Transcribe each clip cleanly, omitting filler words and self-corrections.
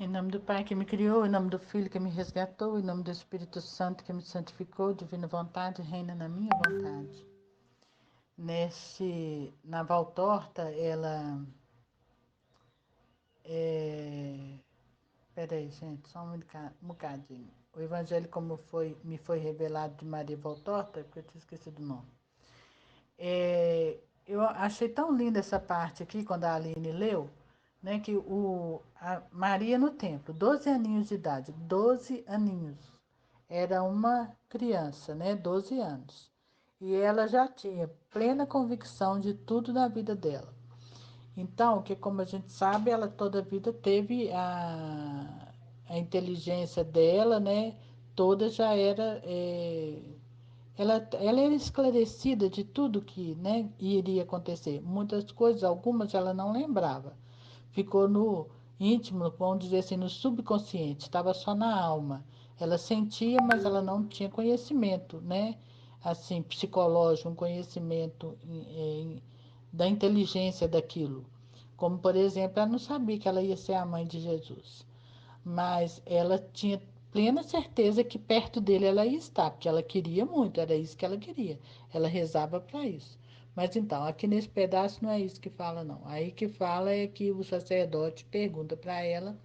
Em nome do Pai que me criou, em nome do Filho que me resgatou, em nome do Espírito Santo que me santificou, divina vontade, reina na minha vontade. Na Valtorta, ela é... Peraí, gente, só um bocadinho. O evangelho me foi revelado de Maria Valtorta, porque eu tinha esquecido o nome. Eu achei tão linda essa parte aqui, quando a Aline leu, né, que a Maria no templo, 12 aninhos de idade, 12 aninhos, era uma criança, né, 12 anos. E ela já tinha plena convicção de tudo na vida dela. Então, que como a gente sabe, ela toda a vida teve a inteligência dela, né, toda já era ela era esclarecida de tudo que, né, iria acontecer. Muitas coisas, algumas ela não lembrava. Ficou no íntimo, vamos dizer assim, no subconsciente, estava só na alma. Ela sentia, mas ela não tinha conhecimento, né? Assim, psicológico, um conhecimento da inteligência daquilo. Como, por exemplo, ela não sabia que ela ia ser a mãe de Jesus, mas ela tinha plena certeza que perto dele ela ia estar, porque ela queria muito, era isso que ela queria. Ela rezava para isso. Mas então, aqui nesse pedaço não é isso que fala, não. Aí que fala é que o sacerdote pergunta para ela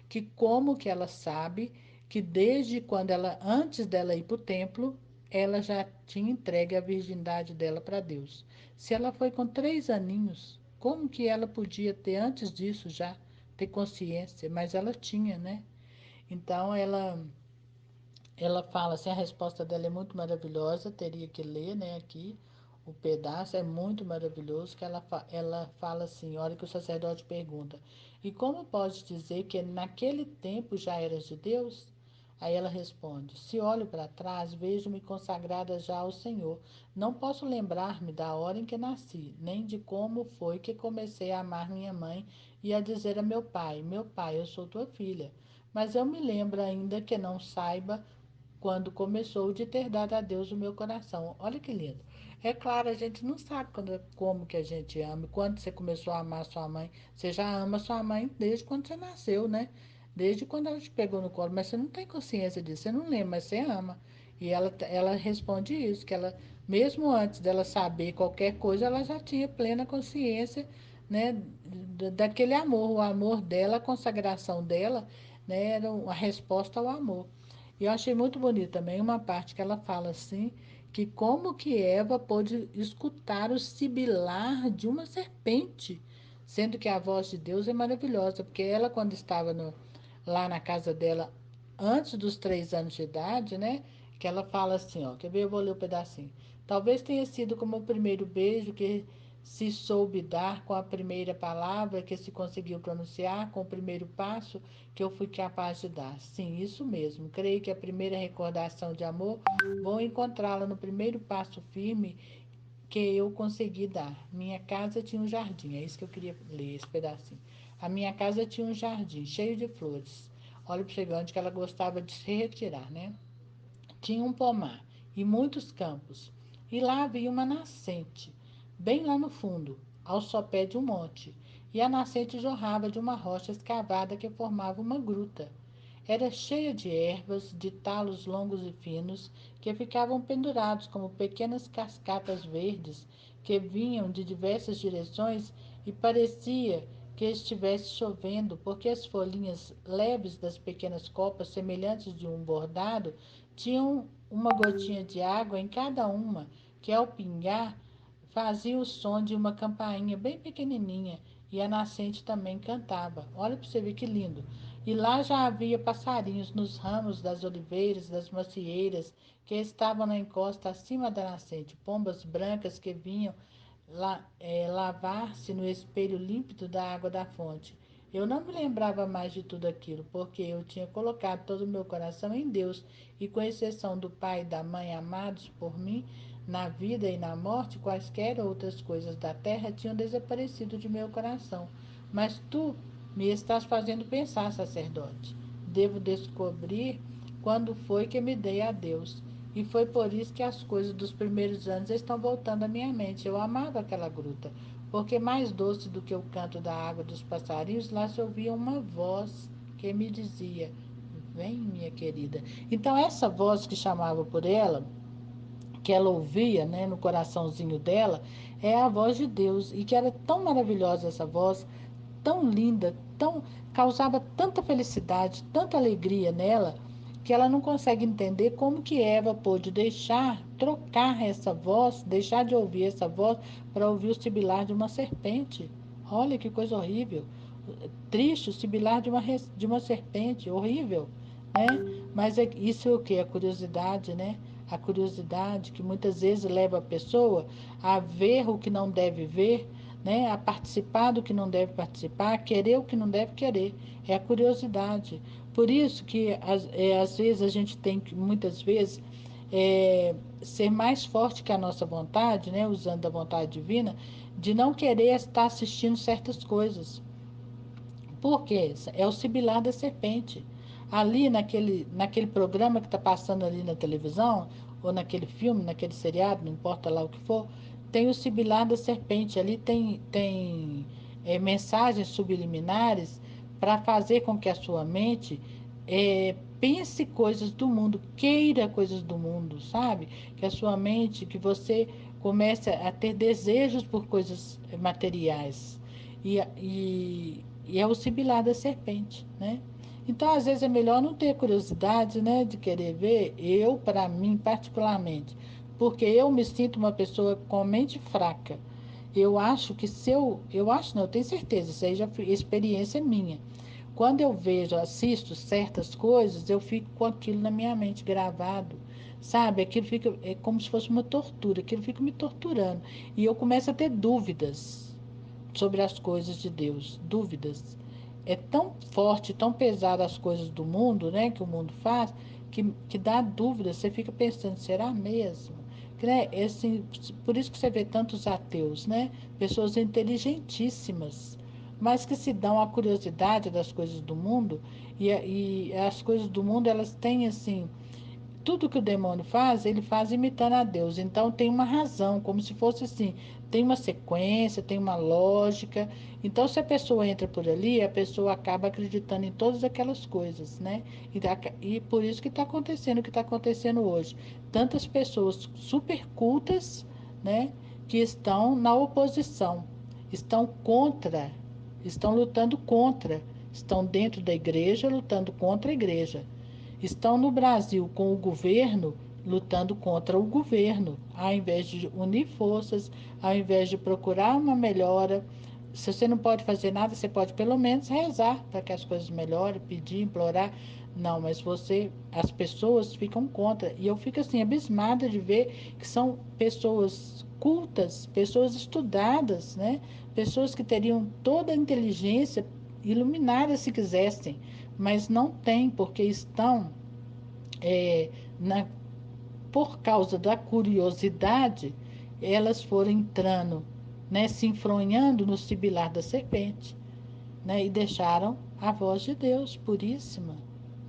que como que ela sabe que desde quando ela, antes dela ir para o templo, ela já tinha entregue a virgindade dela para Deus. Se ela foi com 3 aninhos, como que ela podia ter antes disso já ter consciência? Mas ela tinha, né? Então ela fala assim, a resposta dela é muito maravilhosa, teria que ler, né, aqui o pedaço, é muito maravilhoso, que ela fala assim, olha que o sacerdote pergunta, e como pode dizer que naquele tempo já eras de Deus? Aí ela responde, se olho para trás, vejo-me consagrada já ao Senhor. Não posso lembrar-me da hora em que nasci, nem de como foi que comecei a amar minha mãe e a dizer a meu pai, eu sou tua filha. Mas eu me lembro ainda que não saiba quando começou de ter dado a Deus o meu coração. Olha que lindo. É claro, a gente não sabe como que a gente ama, quando você começou a amar sua mãe. Você já ama sua mãe desde quando você nasceu, né? Desde quando ela te pegou no colo, mas você não tem consciência disso, você não lembra, mas você ama. E ela responde isso, que ela, mesmo antes dela saber qualquer coisa, ela já tinha plena consciência, né, daquele amor, o amor dela, a consagração dela, né, era a resposta ao amor. E eu achei muito bonito também uma parte que ela fala assim, que como que Eva pôde escutar o sibilar de uma serpente, sendo que a voz de Deus é maravilhosa, porque ela quando estava lá na casa dela, antes dos 3 anos de idade, né, que ela fala assim, ó, quer ver, eu vou ler um pedacinho. Talvez tenha sido como o primeiro beijo que se soube dar com a primeira palavra que se conseguiu pronunciar, com o primeiro passo que eu fui capaz de dar. Sim, isso mesmo. Creio que a primeira recordação de amor vou encontrá-la no primeiro passo firme que eu consegui dar. Minha casa tinha um jardim, é isso que eu queria ler, esse pedacinho. A minha casa tinha um jardim cheio de flores. Olha para você ver onde que ela gostava de se retirar, né? Tinha um pomar e muitos campos. E lá havia uma nascente, bem lá no fundo, ao sopé de um monte. E a nascente jorrava de uma rocha escavada que formava uma gruta. Era cheia de ervas, de talos longos e finos, que ficavam pendurados como pequenas cascatas verdes que vinham de diversas direções e parecia que estivesse chovendo, porque as folhinhas leves das pequenas copas, semelhantes de um bordado, tinham uma gotinha de água em cada uma, que ao pingar fazia o som de uma campainha bem pequenininha, e a nascente também cantava. Olha para você ver que lindo. E lá já havia passarinhos nos ramos das oliveiras, das macieiras, que estavam na encosta acima da nascente, pombas brancas que vinham lavar-se no espelho límpido da água da fonte. Eu não me lembrava mais de tudo aquilo, porque eu tinha colocado todo o meu coração em Deus, e com exceção do pai e da mãe amados por mim, na vida e na morte, quaisquer outras coisas da terra tinham desaparecido de meu coração. Mas tu me estás fazendo pensar, sacerdote. Devo descobrir quando foi que me dei a Deus. E foi por isso que as coisas dos primeiros anos estão voltando à minha mente. Eu amava aquela gruta, porque mais doce do que o canto da água dos passarinhos, lá se ouvia uma voz que me dizia: vem, minha querida. Então, essa voz que chamava por ela, que ela ouvia, né, no coraçãozinho dela, é a voz de Deus. E que era tão maravilhosa essa voz, tão linda, tão causava tanta felicidade, tanta alegria nela, que ela não consegue entender como que Eva pôde trocar essa voz, deixar de ouvir essa voz para ouvir o sibilar de uma serpente. Olha que coisa horrível. Triste o sibilar de uma serpente, horrível, né? Mas isso é o que? A curiosidade, né? A curiosidade que muitas vezes leva a pessoa a ver o que não deve ver, né? A participar do que não deve participar, a querer o que não deve querer. É a curiosidade. Por isso que às vezes a gente tem que, muitas vezes, ser mais forte que a nossa vontade, né? Usando a vontade divina, de não querer estar assistindo certas coisas. Por quê? É o sibilar da serpente. Ali naquele programa que está passando ali na televisão, ou naquele filme, naquele seriado, não importa lá o que for, tem o sibilar da serpente. Ali tem mensagens subliminares para fazer com que a sua mente pense coisas do mundo, queira coisas do mundo, sabe? Que a sua mente, que você comece a ter desejos por coisas materiais. E é o sibilar da serpente, né? Então, às vezes, é melhor não ter curiosidade, né, de querer ver, para mim, particularmente, porque eu me sinto uma pessoa com mente fraca. Eu acho que se eu acho não, eu tenho certeza, isso aí já foi experiência minha. Quando eu vejo, assisto certas coisas, eu fico com aquilo na minha mente gravado, sabe? Aquilo fica, é como se fosse uma tortura, aquilo fica me torturando. E eu começo a ter dúvidas sobre as coisas de Deus, dúvidas. É tão forte, tão pesada as coisas do mundo, né, que o mundo faz, que dá dúvidas. Você fica pensando, será mesmo? Que, né, assim, por isso que você vê tantos ateus, né? Pessoas inteligentíssimas, mas que se dão a curiosidade das coisas do mundo e as coisas do mundo elas têm assim tudo que o demônio faz, ele faz imitando a Deus. Então tem uma razão, como se fosse assim, tem uma sequência, tem uma lógica. Então se a pessoa entra por ali, a pessoa acaba acreditando em todas aquelas coisas, né? E por isso que está acontecendo o que está acontecendo hoje. Tantas pessoas super cultas, né, que estão na oposição, estão contra, estão lutando contra, estão dentro da igreja lutando contra a igreja. Estão no Brasil com o governo lutando contra o governo, ao invés de unir forças, ao invés de procurar uma melhora. Se você não pode fazer nada, você pode pelo menos rezar para que as coisas melhorem, pedir, implorar. Não, mas as pessoas ficam contra. E eu fico assim, abismada de ver que são pessoas cultas, pessoas estudadas, né? Pessoas que teriam toda a inteligência iluminada se quisessem, mas não têm, porque estão é, na, por causa da curiosidade, elas foram entrando, né, se enfronhando no sibilar da serpente, né, e deixaram a voz de Deus puríssima,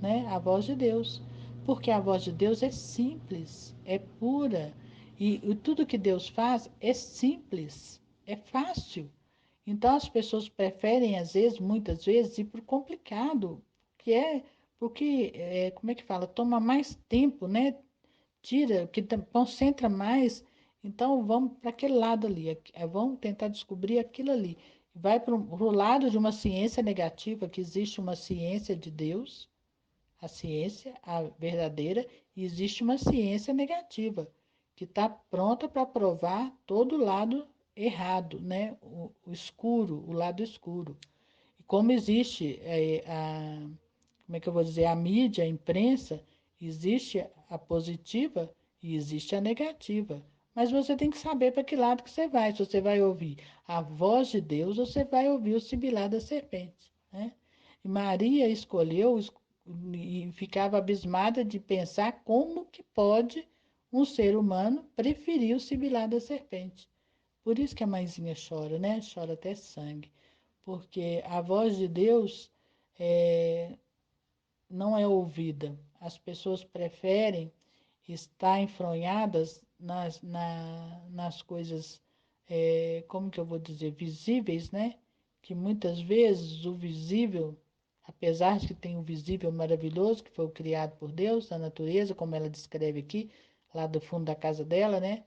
né, a voz de Deus, porque a voz de Deus é simples, é pura, e tudo que Deus faz é simples, é fácil. Então as pessoas preferem, às vezes, muitas vezes, ir para o complicado, que é porque, como é que fala? Toma mais tempo, né? Tira, que concentra mais. Então vamos para aquele lado ali, vamos tentar descobrir aquilo ali. Vai para o lado de uma ciência negativa, que existe uma ciência de Deus, a ciência, a verdadeira, e existe uma ciência negativa, que está pronta para provar todo o lado errado, né? O escuro, o lado escuro. E como existe como é que eu vou dizer, a mídia, a imprensa, existe a positiva e existe a negativa. Mas você tem que saber para que lado que você vai. Se você vai ouvir a voz de Deus ou você vai ouvir o sibilar da serpente, né? E Maria escolheu e ficava abismada de pensar como que pode um ser humano preferir o sibilar da serpente. Por isso que a mãezinha chora, né? Chora até sangue. Porque a voz de Deus é, não é ouvida. As pessoas preferem estar enfronhadas nas coisas, como que eu vou dizer, visíveis, né? Que muitas vezes o visível Apesar de que tem o visível maravilhoso, que foi o criado por Deus, a natureza, como ela descreve aqui, lá do fundo da casa dela, né?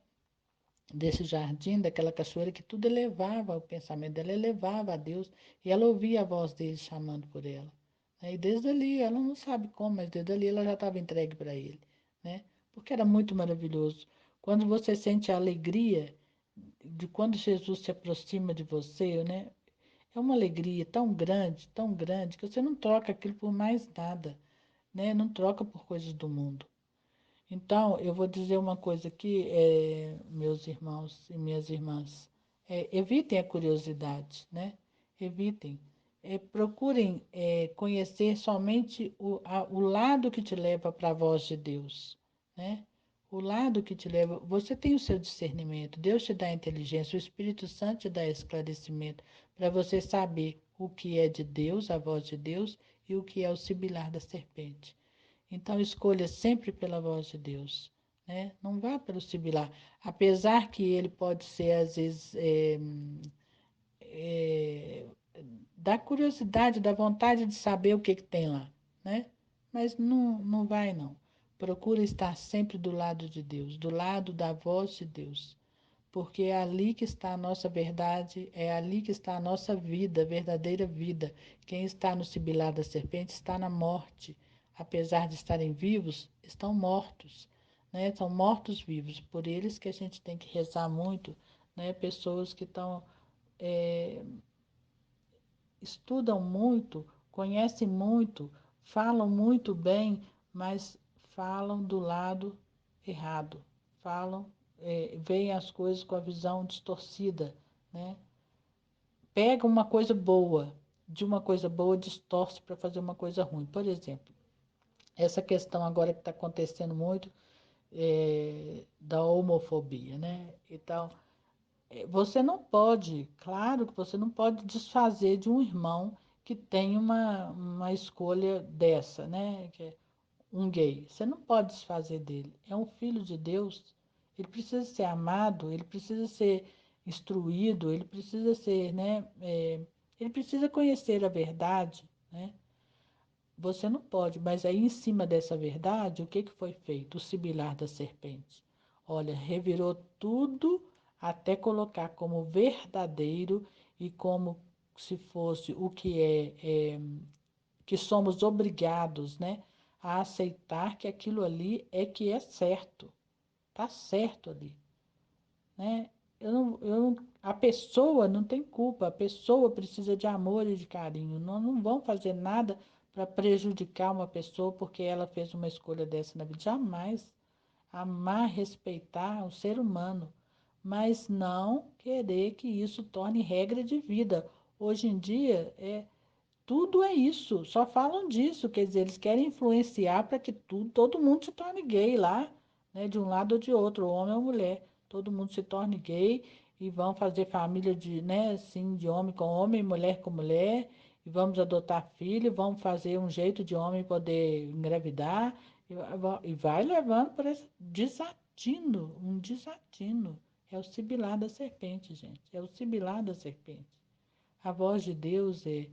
Desse jardim, daquela cachoeira, que tudo elevava, o pensamento dela elevava a Deus, e ela ouvia a voz dele chamando por ela. Né? E desde ali, ela não sabe como, mas desde ali ela já estava entregue para ele, né? Porque era muito maravilhoso. Quando você sente a alegria de quando Jesus se aproxima de você, né? É uma alegria tão grande, que você não troca aquilo por mais nada, né? Não troca por coisas do mundo. Então, eu vou dizer uma coisa aqui, meus irmãos e minhas irmãs. Evitem a curiosidade, né? Evitem. Procurem conhecer somente o lado que te leva para a voz de Deus, né? O lado que te leva. Você tem o seu discernimento, Deus te dá inteligência, o Espírito Santo te dá esclarecimento para você saber o que é de Deus, a voz de Deus, e o que é o sibilar da serpente. Então, escolha sempre pela voz de Deus, né? Não vá pelo sibilar. Apesar que ele pode ser, às vezes, é, da curiosidade, da vontade de saber o que, que tem lá, né? Mas não, não vai, não. Procura estar sempre do lado de Deus, do lado da voz de Deus, porque é ali que está a nossa verdade, é ali que está a nossa vida, a verdadeira vida. Quem está no sibilar da serpente está na morte. Apesar de estarem vivos, estão mortos, né? São mortos-vivos. Por eles que a gente tem que rezar muito, né? Pessoas que estão, é, estudam muito, conhecem muito, falam muito bem, mas falam do lado errado, falam, veem as coisas com a visão distorcida, né? Pega uma coisa boa, de uma coisa boa distorce para fazer uma coisa ruim. Por exemplo, essa questão agora que está acontecendo muito da homofobia, né? Então, você não pode, claro que você não pode desfazer de um irmão que tem uma escolha dessa, né? Que é um gay. Você não pode desfazer dele. É um filho de Deus. Ele precisa ser amado, ele precisa ser instruído, ele precisa ser, né? Ele precisa conhecer a verdade, né? Você não pode, mas aí em cima dessa verdade, o que que foi feito? O sibilar da serpente. Olha, revirou tudo até colocar como verdadeiro e como se fosse o que que somos obrigados, né, a aceitar que aquilo ali é que é certo, tá certo ali, né? A pessoa não tem culpa, a pessoa precisa de amor e de carinho. Nós não vamos fazer nada para prejudicar uma pessoa porque ela fez uma escolha dessa na vida. Jamais. Amar, respeitar o ser humano, mas não querer que isso torne regra de vida. Hoje em dia, tudo é isso, só falam disso, quer dizer, eles querem influenciar para que todo mundo se torne gay lá, né, de um lado ou de outro, homem ou mulher, todo mundo se torne gay e vão fazer família de, né, assim, de homem com homem, mulher com mulher, e vamos adotar filho, vamos fazer um jeito de homem poder engravidar, e vai levando para esse desatino, um desatino. É o sibilar da serpente, gente, é o sibilar da serpente. A voz de Deus é: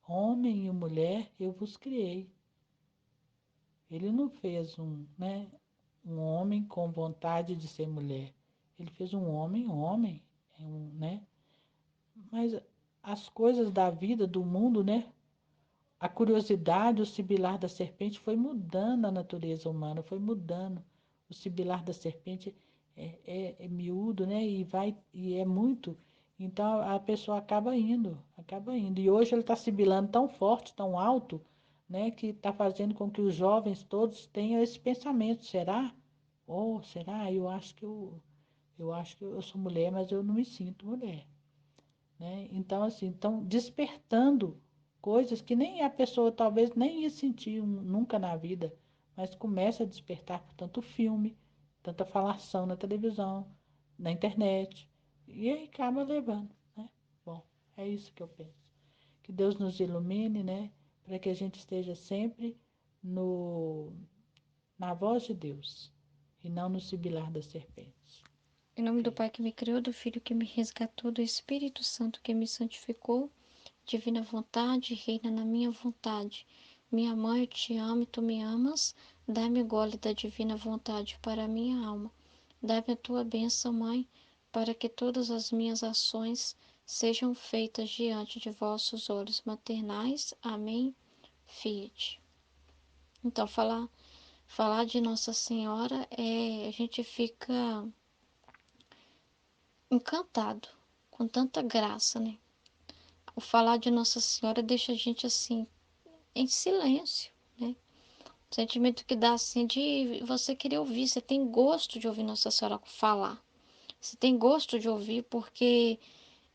homem e mulher eu vos criei. Ele não fez um homem com vontade de ser mulher. Ele fez um homem, né? Mas as coisas da vida, do mundo, né? A curiosidade, o sibilar da serpente foi mudando a natureza humana, foi mudando. O sibilar da serpente é miúdo, né? E é muito. Então a pessoa acaba indo, acaba indo. E hoje ele está sibilando tão forte, tão alto, né? Que está fazendo com que os jovens todos tenham esse pensamento. Será? Oh, será? Eu acho que eu sou mulher, mas eu não me sinto mulher, né? Então, assim, estão despertando coisas que nem a pessoa talvez nem ia sentir nunca na vida, mas começa a despertar por tanto filme, tanta falação na televisão, na internet, e aí acaba levando, né? Bom, é isso que eu penso. Que Deus nos ilumine, né? Para que a gente esteja sempre no, na voz de Deus e não no sibilar da serpente. Em nome do Ok. Pai que me criou, do Filho que me resgatou, do Espírito Santo que me santificou, divina vontade, reina na minha vontade. Minha mãe, eu te amo e tu me amas. Dá-me gole da divina vontade para a minha alma. Dá-me a tua bênção, Mãe, para que todas as minhas ações sejam feitas diante de vossos olhos maternais. Amém. Fiat. Então, falar de Nossa Senhora a gente fica encantado com tanta graça, né? O falar de Nossa Senhora deixa a gente assim em silêncio, né? O sentimento que dá assim de você querer ouvir, você tem gosto de ouvir Nossa Senhora falar. Você tem gosto de ouvir porque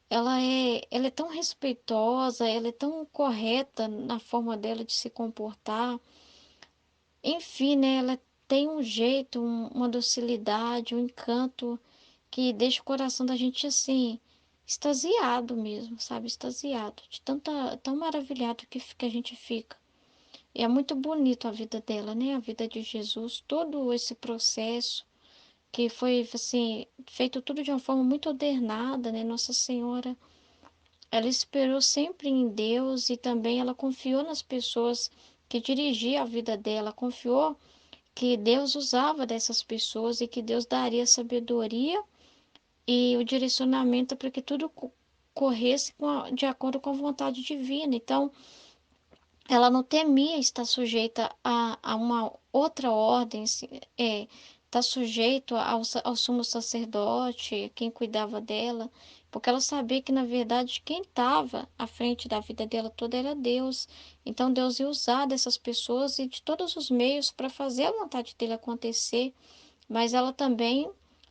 ela é tão respeitosa, ela é tão correta na forma dela de se comportar. Enfim, né? Ela tem um jeito, uma docilidade, um encanto que deixa o coração da gente assim, extasiado mesmo, sabe? Extasiado, de tão maravilhado que a gente fica. E é muito bonito a vida dela, né? A vida de Jesus, todo esse processo que foi assim, feito tudo de uma forma muito ordenada, né? Nossa Senhora, ela esperou sempre em Deus e também ela confiou nas pessoas que dirigiam a vida dela, confiou que Deus usava dessas pessoas e que Deus daria sabedoria e o direcionamento para que tudo corresse de acordo com a vontade divina. Então, ela não temia estar sujeita a uma outra ordem, estar sujeito ao sumo sacerdote, quem cuidava dela, porque ela sabia que, na verdade, quem estava à frente da vida dela toda era Deus. Então, Deus ia usar dessas pessoas e de todos os meios para fazer a vontade dele acontecer, mas ela também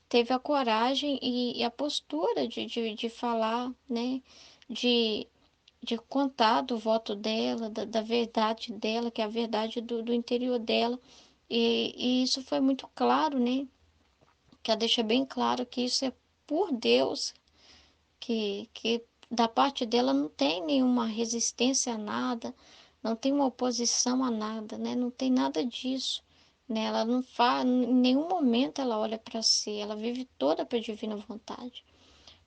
teve a coragem e a postura de falar, né? De de contar do voto dela, da verdade dela, que é a verdade do interior dela. E isso foi muito claro, né? Que ela deixa bem claro que isso é por Deus, que da parte dela não tem nenhuma resistência a nada, não tem uma oposição a nada, né? Não tem nada disso. Né? Ela não faz, em nenhum momento ela olha para si, ela vive toda para a divina vontade.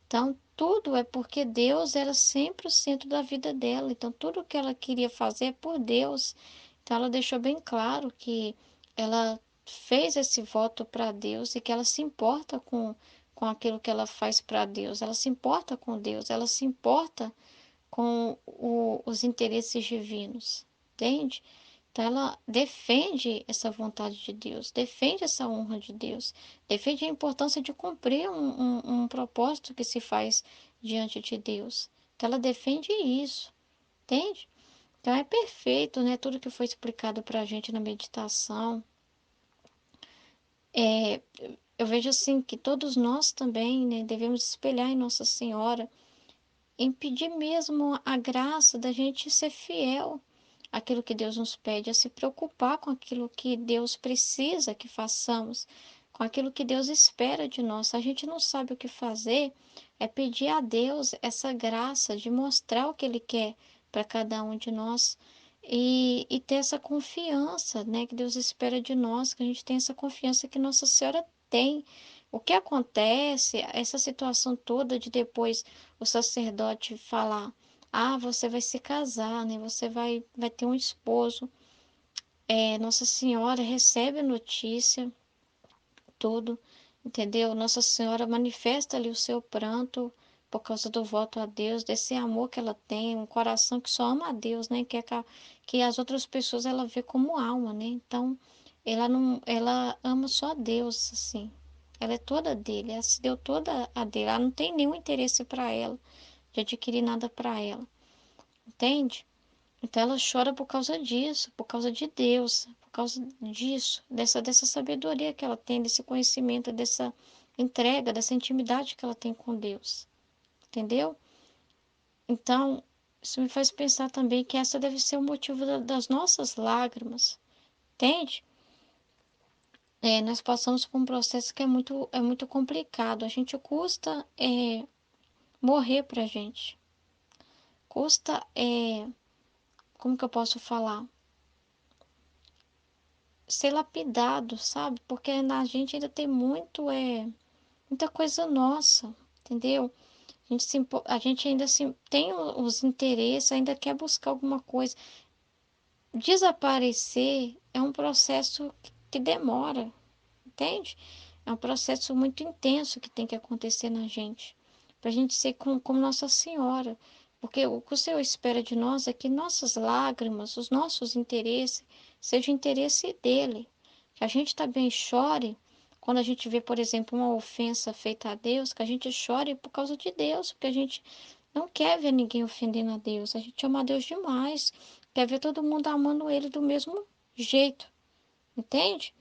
Então, tudo é porque Deus era sempre o centro da vida dela. Então, tudo que ela queria fazer é por Deus. Então, ela deixou bem claro que ela fez esse voto para Deus e que ela se importa com aquilo que ela faz para Deus. Ela se importa com Deus, ela se importa com os interesses divinos. Entende? Então, ela defende essa vontade de Deus, defende essa honra de Deus, defende a importância de cumprir um propósito que se faz diante de Deus. Então, ela defende isso, entende? Então, é perfeito, né? Tudo que foi explicado para a gente na meditação. É, eu vejo assim que todos nós também, né, devemos espelhar em Nossa Senhora, em pedir mesmo a graça da gente ser fiel aquilo que Deus nos pede, a se preocupar com aquilo que Deus precisa que façamos, com aquilo que Deus espera de nós. Se a gente não sabe o que fazer, é pedir a Deus essa graça de mostrar o que Ele quer para cada um de nós e ter essa confiança, né, que Deus espera de nós, que a gente tem essa confiança que Nossa Senhora tem. O que acontece, essa situação toda de depois o sacerdote falar você vai se casar, né? Você vai ter um esposo. Nossa Senhora recebe a notícia, tudo, entendeu? Nossa Senhora manifesta ali o seu pranto por causa do voto a Deus, desse amor que ela tem, um coração que só ama a Deus, né? Que as outras pessoas ela vê como alma, né? Então, ela não, ela ama só a Deus, assim. Ela é toda dele, ela se deu toda a dele. Ela não tem nenhum interesse para ela, de adquirir nada para ela, entende? Então ela chora por causa disso, por causa de Deus, por causa disso, dessa sabedoria que ela tem, desse conhecimento, dessa entrega, dessa intimidade que ela tem com Deus. Entendeu? Então, isso me faz pensar também que essa deve ser o motivo das nossas lágrimas. Entende? Nós passamos por um processo que é muito complicado. A gente custa morrer pra gente. Custa, como que eu posso falar? Ser lapidado, sabe? Porque na gente ainda tem muita coisa nossa, entendeu? A gente ainda tem os interesses, ainda quer buscar alguma coisa. Desaparecer é um processo que demora, entende? É um processo muito intenso que tem que acontecer na gente, para a gente ser como Nossa Senhora. Porque o que o Senhor espera de nós é que nossas lágrimas, os nossos interesses, seja interesse dele. Que a gente também chore quando a gente vê, por exemplo, uma ofensa feita a Deus, que a gente chore por causa de Deus, porque a gente não quer ver ninguém ofendendo a Deus. A gente ama a Deus demais. Quer ver todo mundo amando ele do mesmo jeito, entende?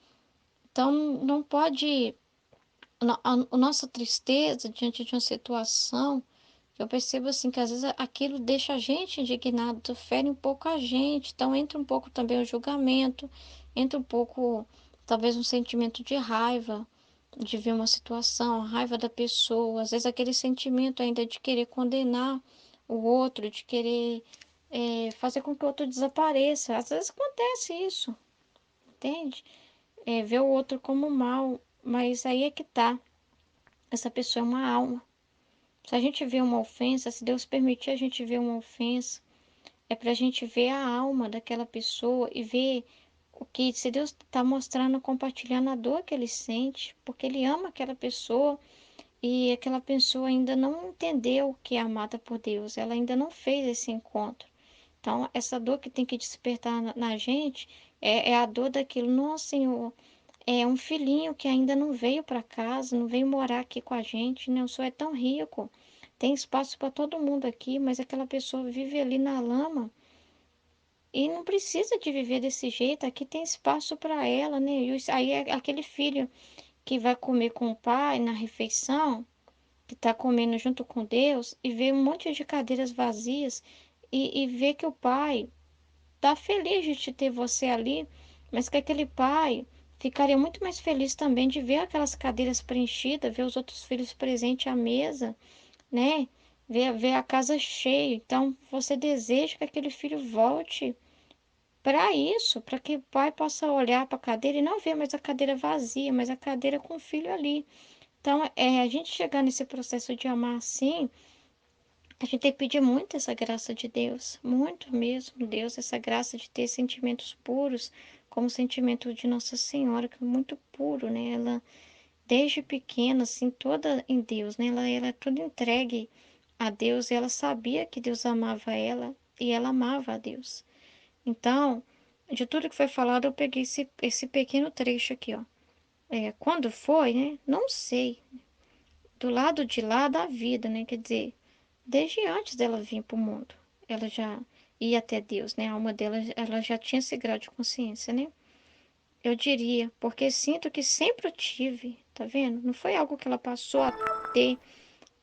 Então não pode a nossa tristeza diante de uma situação, eu percebo assim que às vezes aquilo deixa a gente indignado, fere um pouco a gente, então entra um pouco também o julgamento, entra um pouco talvez um sentimento de raiva de ver uma situação, a raiva da pessoa, às vezes aquele sentimento ainda de querer condenar o outro, de querer fazer com que o outro desapareça. Às vezes acontece isso, entende? Ver o outro como mal, mas aí é que tá. Essa pessoa é uma alma. Se a gente vê uma ofensa, se Deus permitir a gente ver uma ofensa, é para a gente ver a alma daquela pessoa e ver o que, se Deus está mostrando, compartilhando a dor que ele sente, porque ele ama aquela pessoa e aquela pessoa ainda não entendeu o que é amada por Deus, ela ainda não fez esse encontro. Então, essa dor que tem que despertar na gente é a dor daquilo, nossa, Senhor. É um filhinho que ainda não veio para casa, não veio morar aqui com a gente, né? O senhor é tão rico, tem espaço para todo mundo aqui, mas aquela pessoa vive ali na lama e não precisa de viver desse jeito. Aqui tem espaço para ela, né? Aí é aquele filho que vai comer com o pai na refeição, que está comendo junto com Deus, e vê um monte de cadeiras vazias e vê que o pai tá feliz de te ter você ali, mas que aquele pai ficaria muito mais feliz também de ver aquelas cadeiras preenchidas, ver os outros filhos presentes à mesa, né? Ver a casa cheia. Então, você deseja que aquele filho volte para isso, para que o pai possa olhar para a cadeira e não ver mais a cadeira vazia, mas a cadeira com o filho ali. Então, a gente chegar nesse processo de amar assim, a gente tem que pedir muito essa graça de Deus, muito mesmo, Deus, essa graça de ter sentimentos puros, como o sentimento de Nossa Senhora, que é muito puro, né? Ela, desde pequena, assim, toda em Deus, né? Ela é toda entregue a Deus, e ela sabia que Deus amava ela, e ela amava a Deus. Então, de tudo que foi falado, eu peguei esse pequeno trecho aqui, ó. Quando foi, né? Não sei. Do lado de lá da vida, né? Quer dizer, desde antes dela vir para o mundo, ela já ia até Deus, né? A alma dela, ela já tinha esse grau de consciência, né? Eu diria, porque sinto que sempre eu tive, tá vendo? Não foi algo que ela passou a ter,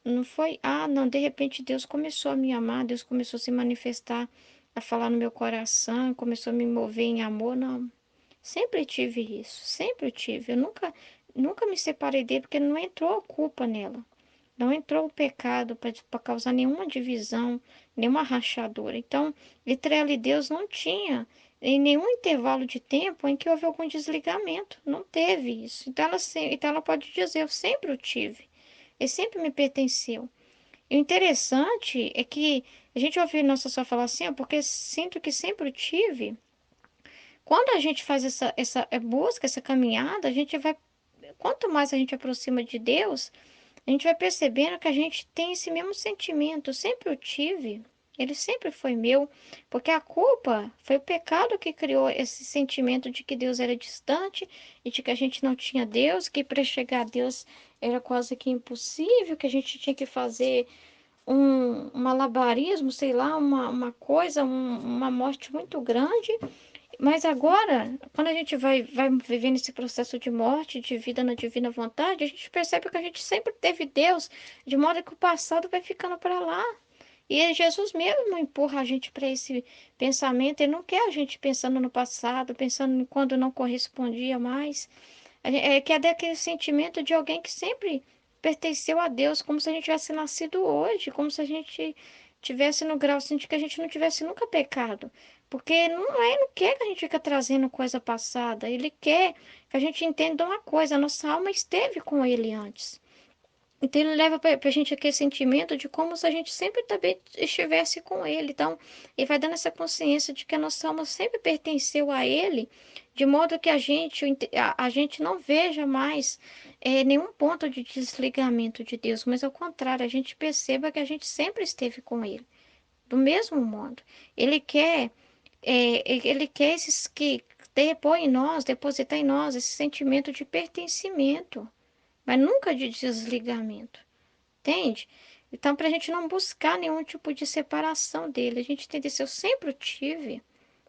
não foi, não, de repente Deus começou a me amar, Deus começou a se manifestar, a falar no meu coração, começou a me mover em amor, não. Sempre tive isso, sempre tive. Eu nunca me separei dele porque não entrou a culpa nela. Não entrou o pecado para causar nenhuma divisão, nenhuma rachadura. Então, entre ela e Deus não tinha em nenhum intervalo de tempo em que houve algum desligamento. Não teve isso. Então ela pode dizer, eu sempre o tive. Ele sempre me pertenceu. E o interessante é que a gente ouve Nossa Senhora falar assim, porque sinto que sempre o tive. Quando a gente faz essa busca, essa caminhada, a gente vai. Quanto mais a gente aproxima de Deus, a gente vai percebendo que a gente tem esse mesmo sentimento. Eu sempre o tive, ele sempre foi meu, porque a culpa foi o pecado que criou esse sentimento de que Deus era distante e de que a gente não tinha Deus, que para chegar a Deus era quase que impossível, que a gente tinha que fazer um malabarismo, sei lá, uma coisa, uma morte muito grande. Mas agora, quando a gente vai vivendo esse processo de morte, de vida na divina vontade, a gente percebe que a gente sempre teve Deus, de modo que o passado vai ficando para lá. E Jesus mesmo empurra a gente para esse pensamento. Ele não quer a gente pensando no passado, pensando em quando não correspondia mais. Quer dar aquele sentimento de alguém que sempre pertenceu a Deus, como se a gente tivesse nascido hoje, como se a gente tivesse no grau assim, de que a gente não tivesse nunca pecado. Porque não quer que a gente fique trazendo coisa passada. Ele quer que a gente entenda uma coisa, a nossa alma esteve com ele antes. Então ele leva para a gente aquele sentimento de como se a gente sempre também estivesse com ele. Então, ele vai dando essa consciência de que a nossa alma sempre pertenceu a ele, de modo que a gente não veja mais nenhum ponto de desligamento de Deus, mas ao contrário, a gente perceba que a gente sempre esteve com ele, do mesmo modo. Ele quer, ele quer esses que depõe em nós, depositar em nós esse sentimento de pertencimento, mas nunca de desligamento. Entende? Então, para a gente não buscar nenhum tipo de separação dele, a gente entender se eu sempre o tive,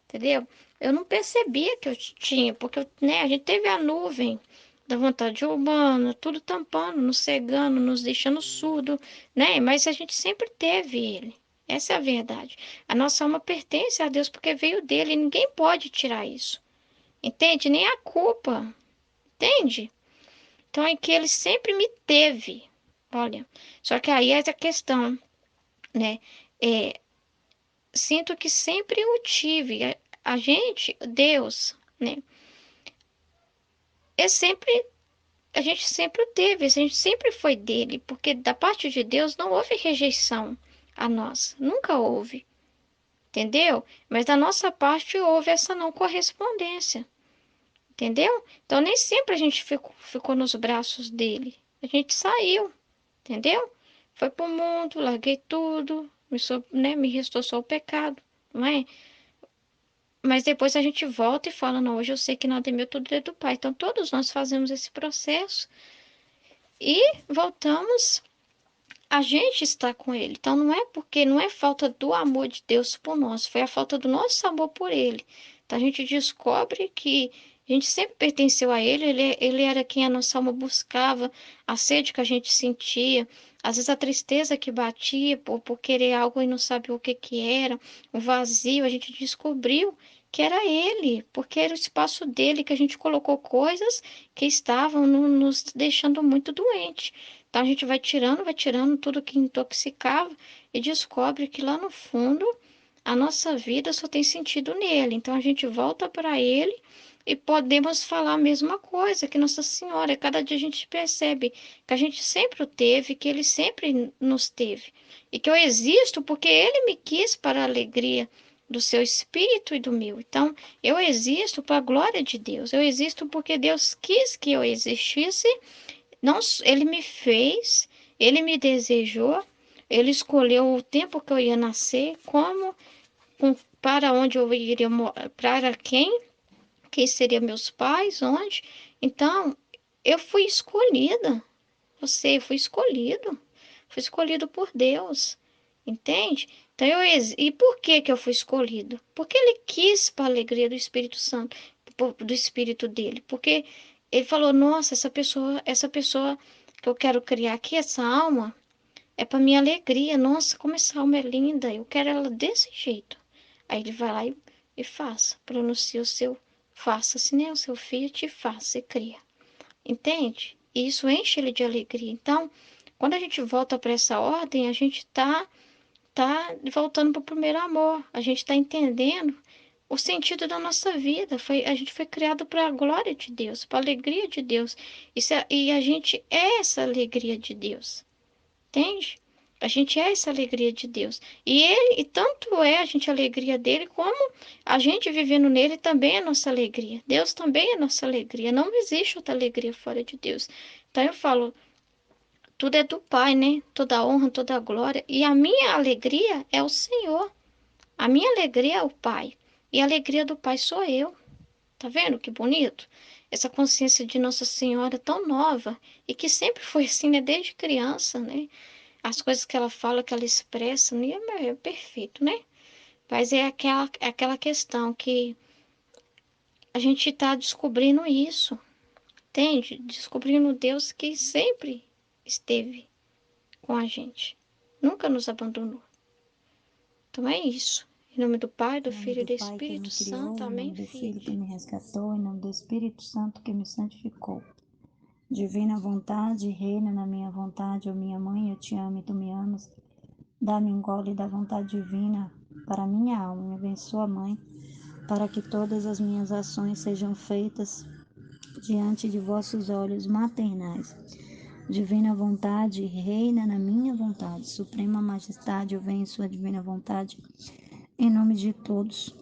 entendeu? Eu não percebia que eu tinha, porque né, a gente teve a nuvem da vontade humana, tudo tampando, nos cegando, nos deixando surdo, né? Mas a gente sempre teve ele. Essa é a verdade. A nossa alma pertence a Deus porque veio dele, e ninguém pode tirar isso. Entende? Nem a culpa. Entende? Então é que ele sempre me teve. Olha, só que aí é a questão, né? É, sinto que sempre o tive. A gente, Deus, né? É sempre, a gente sempre o teve, a gente sempre foi dele, porque da parte de Deus não houve rejeição a nós, nunca houve, entendeu? Mas da nossa parte houve essa não correspondência, entendeu? Então nem sempre a gente ficou nos braços dele, a gente saiu, entendeu? Foi pro mundo, larguei tudo, né, me restou só o pecado, não é? Mas depois a gente volta e fala, não, hoje eu sei que nada é meu, tudo é do Pai. Então todos nós fazemos esse processo e voltamos, a gente está com Ele. Então não é porque, não é falta do amor de Deus por nós, foi a falta do nosso amor por Ele. Então a gente descobre que a gente sempre pertenceu a Ele, ele era quem a nossa alma buscava, a sede que a gente sentia, às vezes a tristeza que batia por querer algo e não sabia o que que era, o vazio, a gente descobriu que era Ele, porque era o espaço dele que a gente colocou coisas que estavam nos deixando muito doentes. Então a gente vai tirando tudo que intoxicava e descobre que lá no fundo a nossa vida só tem sentido nele. Então a gente volta para ele e podemos falar a mesma coisa que Nossa Senhora. Cada dia a gente percebe que a gente sempre o teve, que ele sempre nos teve. E que eu existo porque ele me quis para a alegria do seu espírito e do meu. Então, eu existo para a glória de Deus. Eu existo porque Deus quis que eu existisse. Não, ele me fez, ele me desejou, ele escolheu o tempo que eu ia nascer, como, para onde eu iria, para quem seriam meus pais, onde. Então, eu fui escolhida. Você foi escolhido. Fui escolhido por Deus. Entende? Então, e por que que eu fui escolhido? Porque ele quis para a alegria do Espírito Santo, do Espírito dele. Porque ele falou: Nossa, essa pessoa que eu quero criar aqui, essa alma, é para minha alegria. Nossa, como essa alma é linda. Eu quero ela desse jeito. Aí ele vai lá e faz. Pronuncia o seu, faça-se, né? O seu filho te faça e cria. Entende? E isso enche ele de alegria. Então, quando a gente volta para essa ordem, a gente tá voltando para o primeiro amor. A gente está entendendo o sentido da nossa vida. A gente foi criado para a glória de Deus, para a alegria de Deus. E a gente é essa alegria de Deus. Entende? A gente é essa alegria de Deus. E tanto é a gente a alegria dele, como a gente vivendo nele também é nossa alegria. Deus também é nossa alegria. Não existe outra alegria fora de Deus. Então eu falo, tudo é do Pai, né? Toda honra, toda glória. E a minha alegria é o Senhor. A minha alegria é o Pai. E a alegria do Pai sou eu. Tá vendo que bonito? Essa consciência de Nossa Senhora tão nova e que sempre foi assim, né? Desde criança, né? As coisas que ela fala, que ela expressa, né? É perfeito, né? Mas é aquela questão que a gente está descobrindo isso, entende? Descobrindo Deus que sempre esteve com a gente, nunca nos abandonou. Então é isso. Em nome do Pai, do Em nome Filho e do do Pai que me Espírito criou, Santo. em Amém, nome do Filho que filho. me resgatou, em nome do Espírito Santo que me santificou. Divina vontade, reina na minha vontade, ó minha mãe, eu te amo e tu me amas. Dá-me um gole da vontade divina para minha alma, me abençoa, Mãe, para que todas as minhas ações sejam feitas diante de vossos olhos maternais. divina vontade, reina na minha vontade. Suprema majestade, eu venho em sua divina vontade, em nome de todos,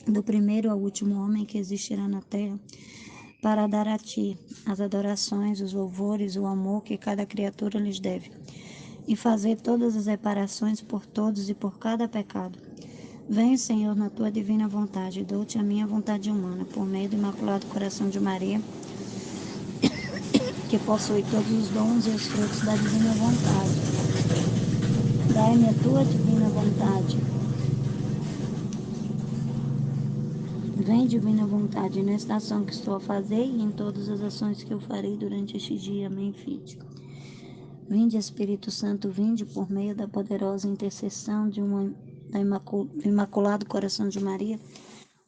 do primeiro ao último homem que existirá na terra, para dar a ti as adorações, os louvores, o amor que cada criatura lhes deve, e fazer todas as reparações por todos e por cada pecado. Venho, Senhor, na tua divina vontade, dou-te a minha vontade humana, por meio do Imaculado Coração de Maria, que possui todos os dons e os frutos da divina vontade. Dai-me a tua divina vontade. Vem, divina vontade, nesta ação que estou a fazer e em todas as ações que eu farei durante este dia. Amém, Filho. Vinde, Espírito Santo, vinde por meio da poderosa intercessão do Imaculado Coração de Maria,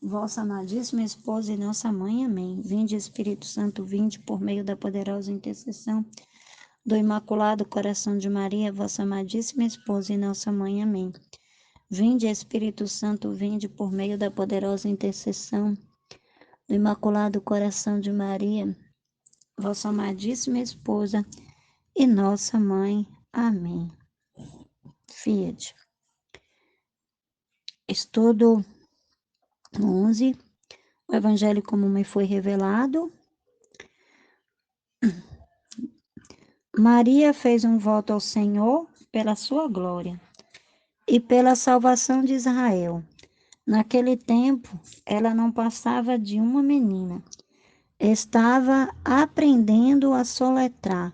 vossa amadíssima esposa e nossa mãe. Amém. Vinde, Espírito Santo, vinde por meio da poderosa intercessão do Imaculado Coração de Maria, vossa amadíssima esposa e nossa mãe. Amém. Vinde, Espírito Santo, vinde por meio da poderosa intercessão do Imaculado Coração de Maria, vossa amadíssima esposa e nossa mãe. Amém. Fiat. Estudo 11. O Evangelho como me foi revelado. Maria fez um voto ao Senhor pela sua glória e pela salvação de Israel. Naquele tempo, ela não passava de uma menina. Estava aprendendo a soletrar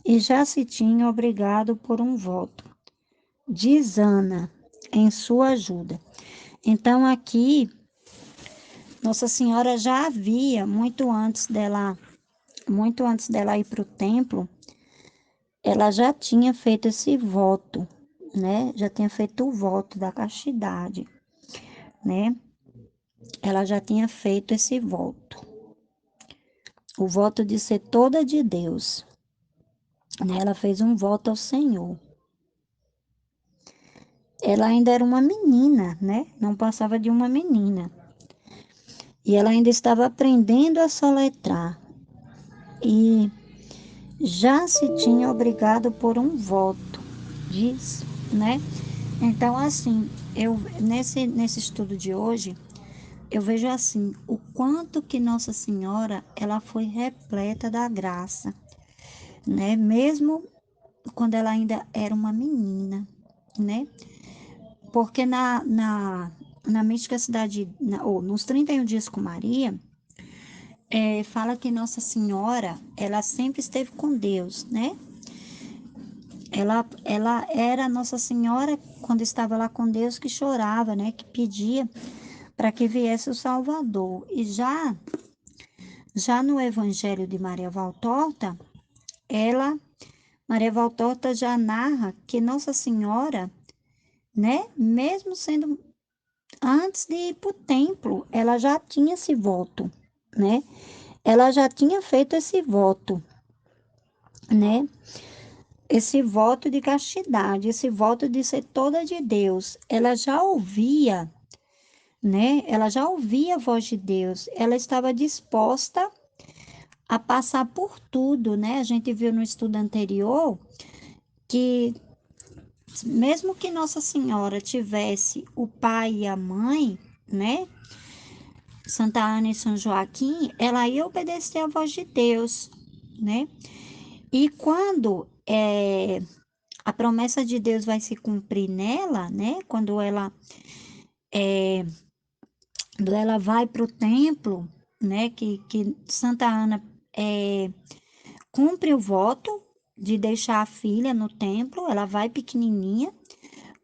e já se tinha obrigado por um voto. Diz Ana, em sua ajuda. Então, aqui, Nossa Senhora já havia, muito antes dela ir para o templo, ela já tinha feito esse voto, né? Já tinha feito o voto da castidade, né? Ela já tinha feito esse voto. O voto de ser toda de Deus, né? Ela fez um voto ao Senhor. Ela ainda era uma menina, né? Não passava de uma menina. E ela ainda estava aprendendo a soletrar. E já se tinha obrigado por um voto, diz, né? Então, assim, eu nesse estudo de hoje, eu vejo assim, o quanto que Nossa Senhora, ela foi repleta da graça, né? Mesmo quando ela ainda era uma menina, né? Porque na mística cidade, ou nos 31 dias com Maria, fala que Nossa Senhora, ela sempre esteve com Deus, né? Ela era Nossa Senhora quando estava lá com Deus que chorava, né? Que pedia para que viesse o Salvador. E já no Evangelho de Maria Valtorta, Maria Valtorta já narra que Nossa Senhora, né? Mesmo sendo antes de ir para o templo, ela já tinha esse voto, né? Ela já tinha feito esse voto, né? Esse voto de castidade, esse voto de ser toda de Deus. Ela já ouvia, né? Ela já ouvia a voz de Deus. Ela estava disposta a passar por tudo, né? A gente viu no estudo anterior que mesmo que Nossa Senhora tivesse o pai e a mãe, né? Santa Ana e São Joaquim, ela ia obedecer à voz de Deus, né? E quando a promessa de Deus vai se cumprir nela, né? Quando ela vai para o templo, né? Que Santa Ana cumpre o voto de deixar a filha no templo, ela vai pequenininha.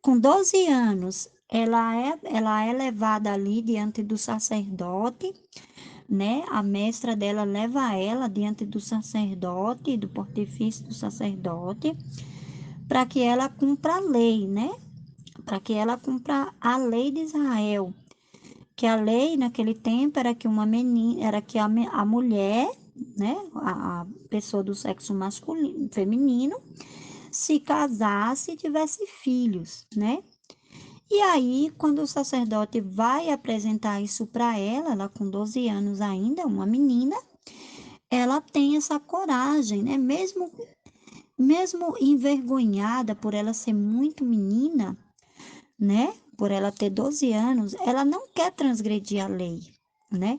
Com 12 anos, ela é levada ali diante do sacerdote, né? A mestra dela leva ela diante do sacerdote, do pontifício do sacerdote, para que ela cumpra a lei, né? Para que ela cumpra a lei de Israel. Que a lei naquele tempo era que uma menina, era que a mulher, né? A pessoa do sexo masculino, feminino, se casasse e tivesse filhos, né? E aí, quando o sacerdote vai apresentar isso para ela, ela com 12 anos ainda, uma menina, ela tem essa coragem, né? Mesmo envergonhada por ela ser muito menina, né? Por ela ter 12 anos, ela não quer transgredir a lei, né?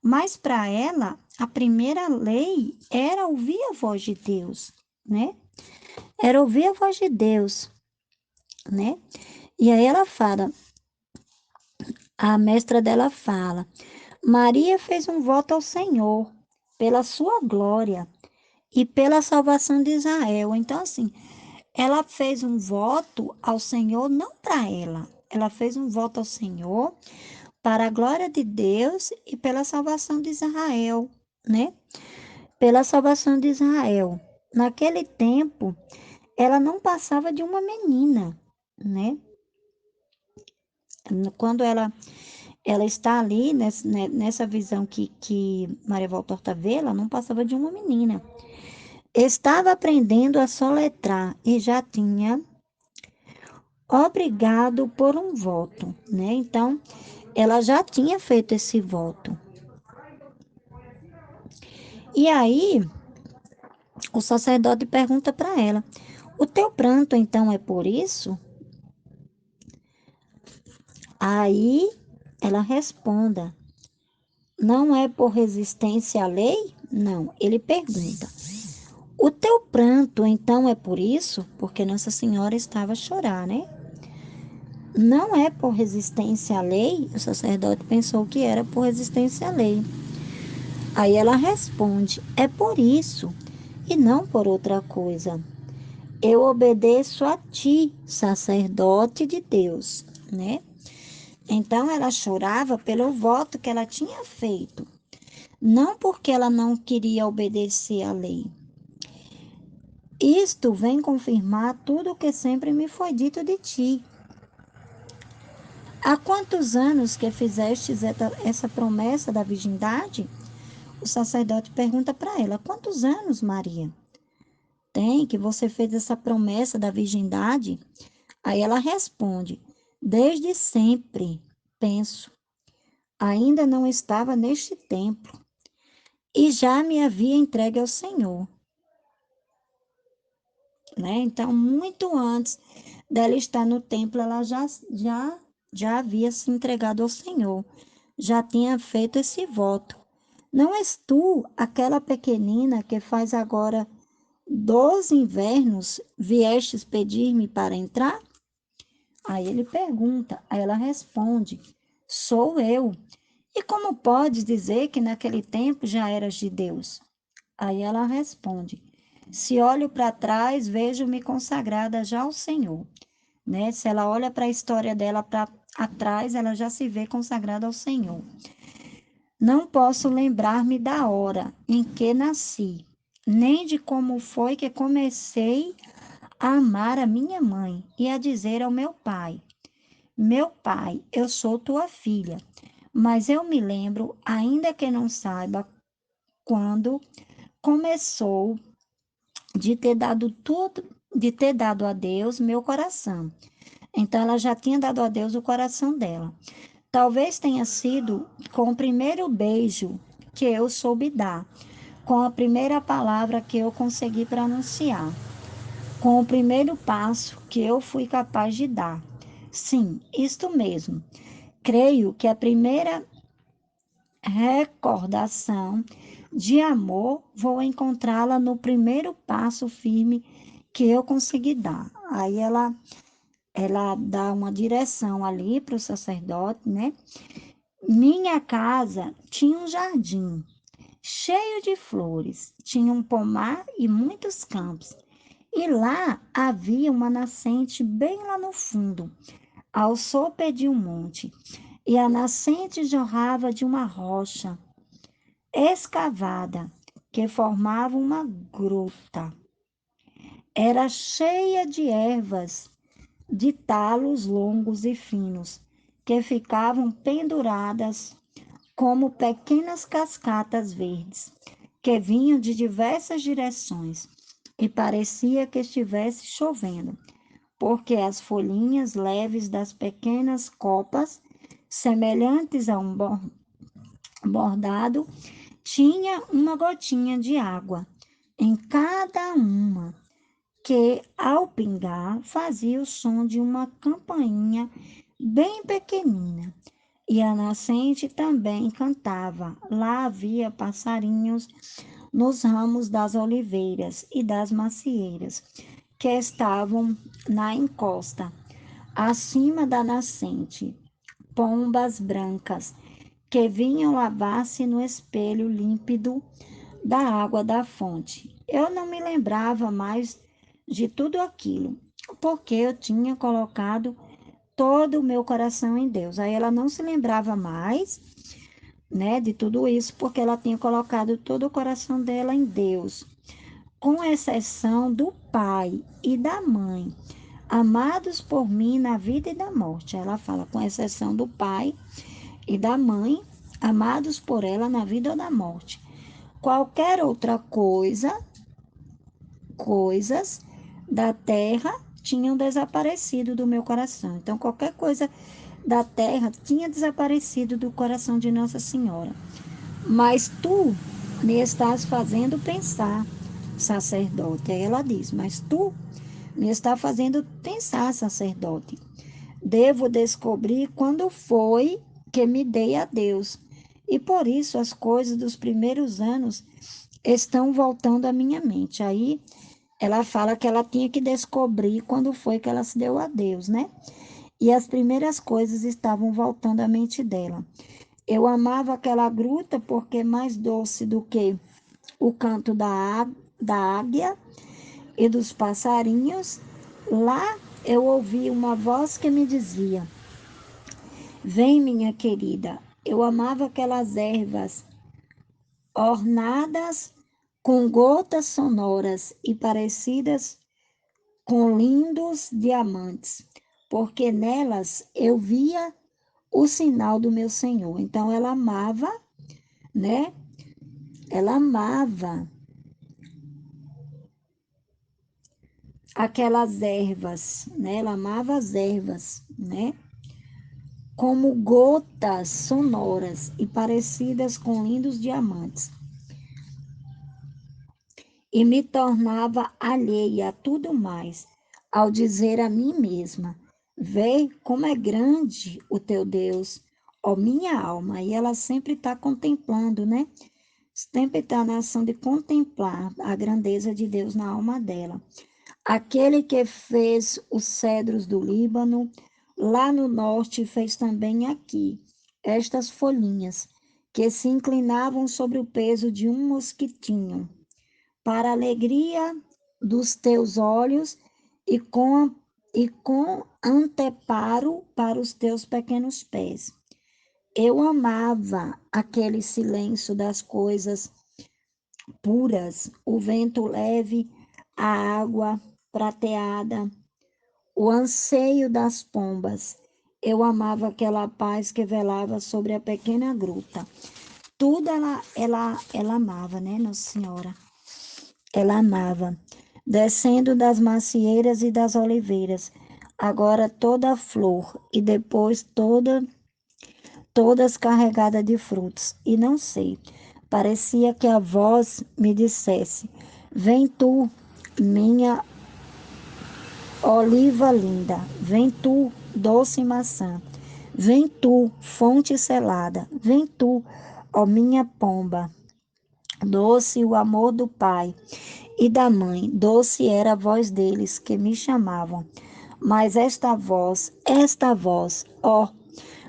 Mas para ela, a primeira lei era ouvir a voz de Deus, né? Era ouvir a voz de Deus, né? E aí ela fala, a mestra dela fala, Maria fez um voto ao Senhor pela sua glória e pela salvação de Israel. Então, assim, ela fez um voto ao Senhor não para ela, ela fez um voto ao Senhor para a glória de Deus e pela salvação de Israel, né? Pela salvação de Israel. Naquele tempo, ela não passava de uma menina, né? Quando ela está ali nessa visão que Maria Valtorta vê, ela não passava de uma menina. Estava aprendendo a soletrar e já tinha obrigado por um voto, né? Então, ela já tinha feito esse voto. E aí, o sacerdote pergunta para ela: O teu pranto então é por isso? Aí ela responda: Não é por resistência à lei? Não. Ele pergunta: O teu pranto então é por isso? Porque Nossa Senhora estava a chorar, né? Não é por resistência à lei? O sacerdote pensou que era por resistência à lei. Aí ela responde: É por isso e não por outra coisa. Eu obedeço a ti, sacerdote de Deus, né? Então ela chorava pelo voto que ela tinha feito, não porque ela não queria obedecer à lei. Isto vem confirmar tudo o que sempre me foi dito de ti. Há quantos anos que fizestes essa promessa da virgindade? O sacerdote pergunta para ela: Quantos anos, Maria? Tem que você fez essa promessa da virgindade? Aí ela responde: Desde sempre, penso, ainda não estava neste templo e já me havia entregue ao Senhor, né? Então, muito antes dela estar no templo, ela já havia se entregado ao Senhor, já tinha feito esse voto. Não és tu aquela pequenina que faz agora 12 invernos viestes pedir-me para entrar? Aí ele pergunta, aí ela responde: Sou eu. E como podes dizer que naquele tempo já eras de Deus? Aí ela responde: Se olho para trás, vejo-me consagrada já ao Senhor, né? Se ela olha para a história dela para atrás, ela já se vê consagrada ao Senhor. Não posso lembrar-me da hora em que nasci, nem de como foi que comecei a amar a minha mãe e a dizer ao meu pai: Meu pai, eu sou tua filha. Mas eu me lembro, ainda que não saiba, quando começou de ter dado a Deus meu coração. Então ela já tinha dado a Deus o coração dela. Talvez tenha sido com o primeiro beijo que eu soube dar, com a primeira palavra que eu consegui pronunciar, com o primeiro passo que eu fui capaz de dar. Sim, isto mesmo. Creio que a primeira recordação de amor, vou encontrá-la no primeiro passo firme que eu consegui dar. Aí ela dá uma direção ali para o sacerdote, né? Minha casa tinha um jardim cheio de flores, tinha um pomar e muitos campos. E lá havia uma nascente bem lá no fundo, ao sopé de um monte. E a nascente jorrava de uma rocha escavada que formava uma gruta. Era cheia de ervas, de talos longos e finos, que ficavam penduradas como pequenas cascatas verdes, que vinham de diversas direções, e parecia que estivesse chovendo, porque as folhinhas leves das pequenas copas, semelhantes a um bordado, tinha uma gotinha de água em cada uma, que ao pingar fazia o som de uma campainha bem pequenina. E a nascente também cantava. Lá havia passarinhos nos ramos das oliveiras e das macieiras, que estavam na encosta, acima da nascente, pombas brancas, que vinham lavar-se no espelho límpido da água da fonte. Eu não me lembrava mais de tudo aquilo, porque eu tinha colocado todo o meu coração em Deus. Aí ela não se lembrava mais, né, de tudo isso, porque ela tinha colocado todo o coração dela em Deus, com exceção do pai e da mãe, amados por mim na vida e na morte. Ela fala, com exceção do pai e da mãe, amados por ela na vida ou na morte. Qualquer outra coisas da terra tinham desaparecido do meu coração. Então, qualquer coisa da terra tinha desaparecido do coração de Nossa Senhora. Mas tu me estás fazendo pensar, sacerdote. Aí ela diz, mas tu me está fazendo pensar, sacerdote. Devo descobrir quando foi que me dei a Deus. E por isso as coisas dos primeiros anos estão voltando à minha mente. Aí ela fala que ela tinha que descobrir quando foi que ela se deu a Deus, né? E as primeiras coisas estavam voltando à mente dela. Eu amava aquela gruta porque mais doce do que o canto da águia e dos passarinhos. Lá eu ouvi uma voz que me dizia: Vem, minha querida. Eu amava aquelas ervas ornadas com gotas sonoras e parecidas com lindos diamantes, porque nelas eu via o sinal do meu Senhor. Então ela amava, né? Ela amava aquelas ervas, né? Ela amava as ervas, né? Como gotas sonoras e parecidas com lindos diamantes. E me tornava alheia a tudo mais, ao dizer a mim mesma: Vê como é grande o teu Deus, ó minha alma. E ela sempre está contemplando, né? Sempre está na ação de contemplar a grandeza de Deus na alma dela. Aquele que fez os cedros do Líbano, lá no norte, fez também aqui estas folhinhas, que se inclinavam sobre o peso de um mosquitinho, para a alegria dos teus olhos e com anteparo para os teus pequenos pés. Eu amava aquele silêncio das coisas puras, o vento leve, a água prateada, o anseio das pombas. Eu amava aquela paz que velava sobre a pequena gruta. Tudo ela amava, né, Nossa Senhora? Ela amava. Descendo das macieiras e das oliveiras, agora toda a flor e depois todas carregadas de frutos. E não sei, parecia que a voz me dissesse: Vem tu, minha oliva linda, vem tu, doce maçã, vem tu, fonte selada, vem tu, ó minha pomba, doce o amor do pai e da mãe, doce era a voz deles que me chamavam. Mas esta voz, ó,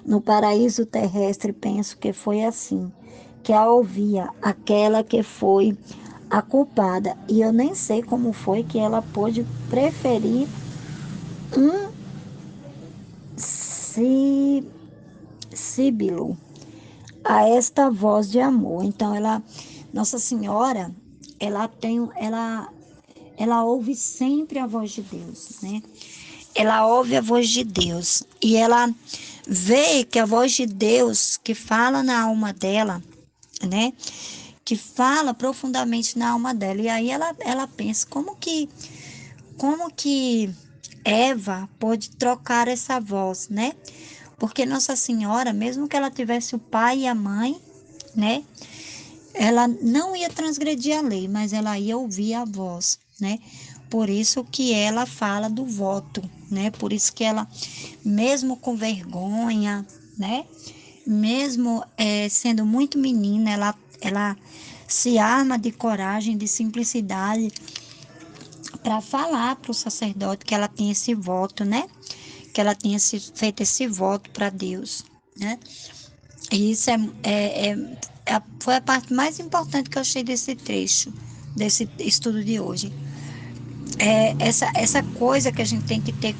no paraíso terrestre penso que foi assim, que a ouvia aquela que foi a culpada, e eu nem sei como foi que ela pôde preferir um síbilo a esta voz de amor. Então Nossa Senhora, ela ouve sempre a voz de Deus, né? Ela ouve a voz de Deus e ela vê que a voz de Deus que fala na alma dela, né? Que fala profundamente na alma dela. E aí ela pensa, como que Eva pôde trocar essa voz, né? Porque Nossa Senhora, mesmo que ela tivesse o pai e a mãe, né? ela não ia transgredir a lei, mas ela ia ouvir a voz, né? Por isso que ela fala do voto, né? Por isso que ela, mesmo com vergonha, né? Mesmo sendo muito menina, ela se arma de coragem, de simplicidade para falar para o sacerdote que ela tinha esse voto, né? Que ela tinha feito esse voto para Deus, né? E isso foi a parte mais importante que eu achei desse trecho, desse estudo de hoje. Essa coisa que a gente tem que ter